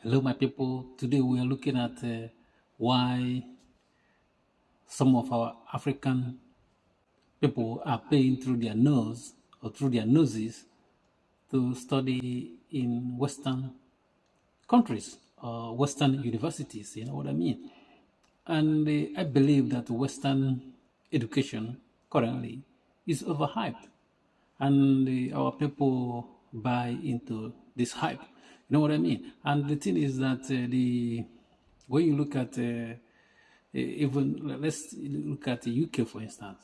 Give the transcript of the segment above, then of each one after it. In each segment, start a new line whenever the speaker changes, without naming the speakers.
Hello, my people. Today we are looking at why some of our African people are paying through their nose or through their noses to study in Western countries or Western universities. You know what I mean? And I believe that Western education currently is overhyped, and our people buy into this hype. You know what I mean? And the thing is that the when you look at even let's look at the UK for instance,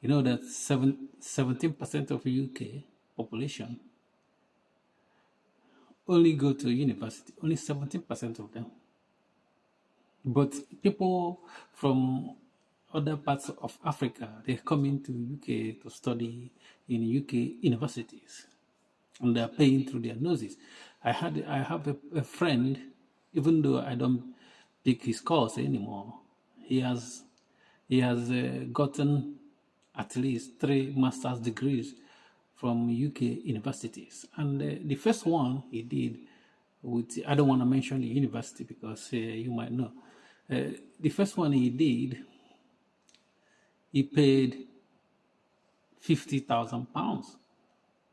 you know that 17% of UK population only go to university. Only 17% of them. But people from other parts of Africa, they come into UK to study in UK universities, and they're paying through their noses. I have a friend, even though I don't pick his calls anymore. He has gotten at least 3 master's degrees from UK universities, and the first one he did with, I don't want to mention the university because you might know. The first one he did, he paid £50,000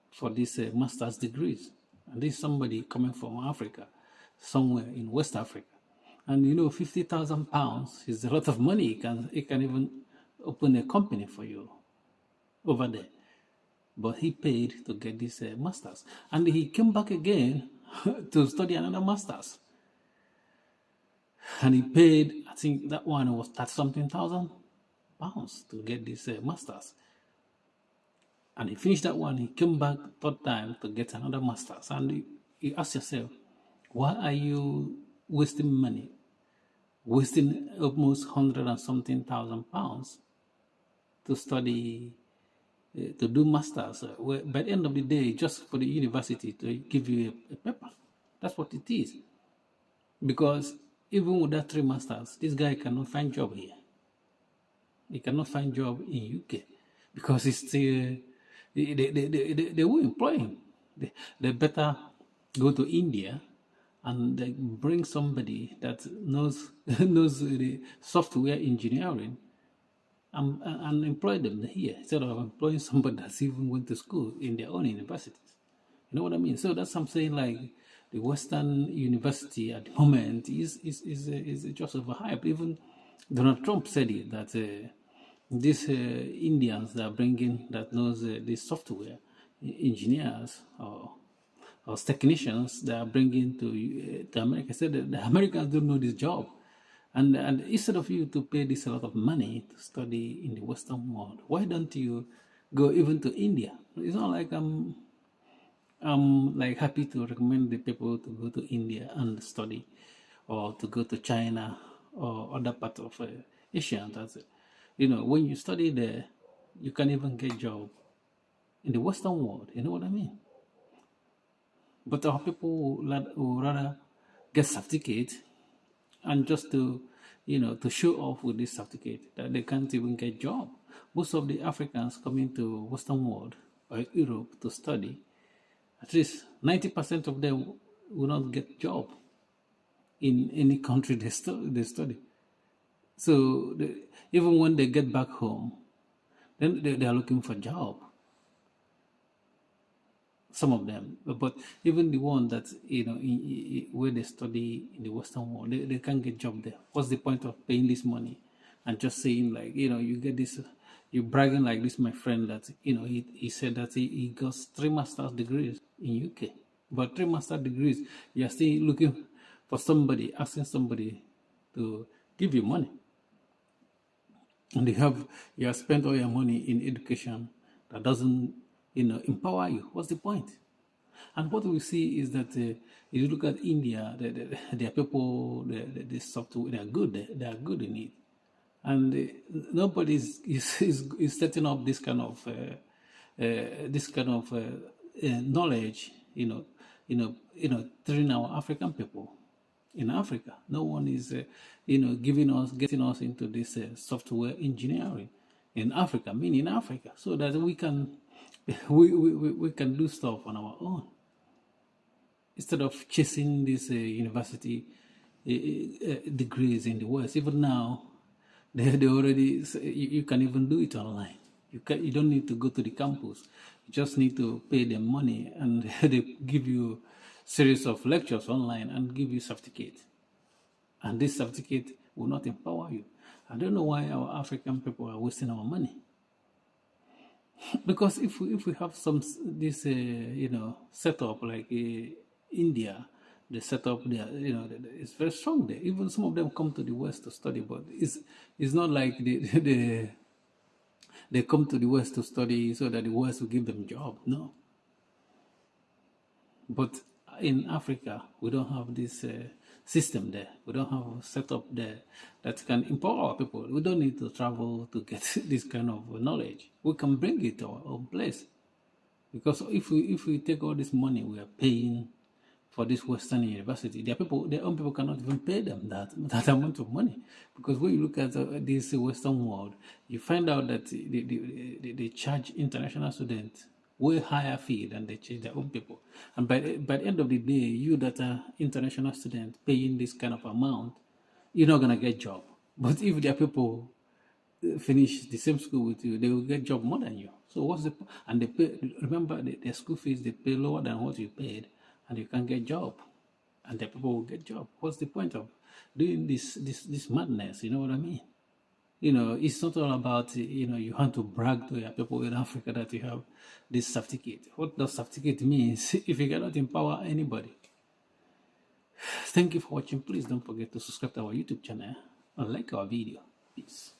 for this master's degrees. And this is somebody coming from Africa, somewhere in West Africa. And you know, £50,000 is a lot of money. It can even open a company for you over there. But he paid to get this master's. And he came back again to study another master's. And he paid, I think that one was 30 something thousand pounds to get this master's. And he finished that one, he came back third time to get another master's. And you ask yourself, why are you wasting money, wasting almost 100 and something thousand pounds to study, to do masters? By the end of the day, just for the university to give you a paper. That's what it is. Because even with that 3 masters, this guy cannot find job here. He cannot find job in UK because it's still, they will employ him. They better go to India and they bring somebody that knows knows the software engineering and employ them here instead of employing somebody that's even went to school in their own universities. You know what I mean? So that's what I'm saying. Like the Western university at the moment is just overhyped. Even Donald Trump said it that these Indians that are bringing that knows these software engineers or technicians that are bringing to America, said that the Americans don't know this job. And instead of you to pay this a lot of money to study in the Western world, why don't you go even to India? It's not like I'm like happy to recommend the people to go to India and study, or to go to China or other part of Asia. That's it. You know, when you study there, you can even get job in the Western world. You know what I mean? But our people would rather get certificate and just to, you know, to show off with this certificate that they can't even get job. Most of the Africans coming to Western world or Europe to study, at least 90% of them will not get job in any country they study. So even when they get back home, then they are looking for job. Some of them, but even the one that, you know, where they study in the Western world, they can't get job there. What's the point of paying this money and just saying, like, you know, you get this, you're bragging like this, my friend, that, you know, he said that he got 3 master's degrees in UK, but 3 master's degrees, you're still looking for somebody, asking somebody to give you money, and you have spent all your money in education that doesn't, you know, empower you. What's the point? And what we see is that if you look at India, their people, the software, they are good. They are good in it, and nobody is setting up this kind of knowledge. Training our African people in Africa. No one is, getting us into this software engineering in Africa, meaning Africa, so that we can we can do stuff on our own. instead of chasing these university degrees in the West. Even now, they already you can even do it online. You don't need to go to the campus. You just need to pay them money, and they give you series of lectures online and give you certificate. And this certificate will not empower you. I don't know why our African people are wasting our money. Because if we have some this setup like India, the setup there, it's very strong there. Even some of them come to the West to study, but it's not like they come to the West to study so that the West will give them job. No. But in Africa, we don't have this system there. We don't have a setup there that can empower our people. We don't need to travel to get this kind of knowledge. We can bring it to our own place. Because if we take all this money we are paying for this Western university, their own people cannot even pay them that amount of money. Because when you look at this Western world, you find out that they charge international students way higher fee than they charge their own people. And by the end of the day, you that are international students paying this kind of amount, you're not gonna get job. But if their people finish the same school with you, they will get job more than you. So what's the and they pay? Remember, their school fees they pay lower than what you paid, and you can't get job, and the people will get job. What's the point of doing this madness? You know what I mean? It's not all about you want to brag to your people in Africa that you have this certificate. What does certificate means if you cannot empower anybody? Thank you for watching. Please don't forget to subscribe to our YouTube channel and like our video. Peace.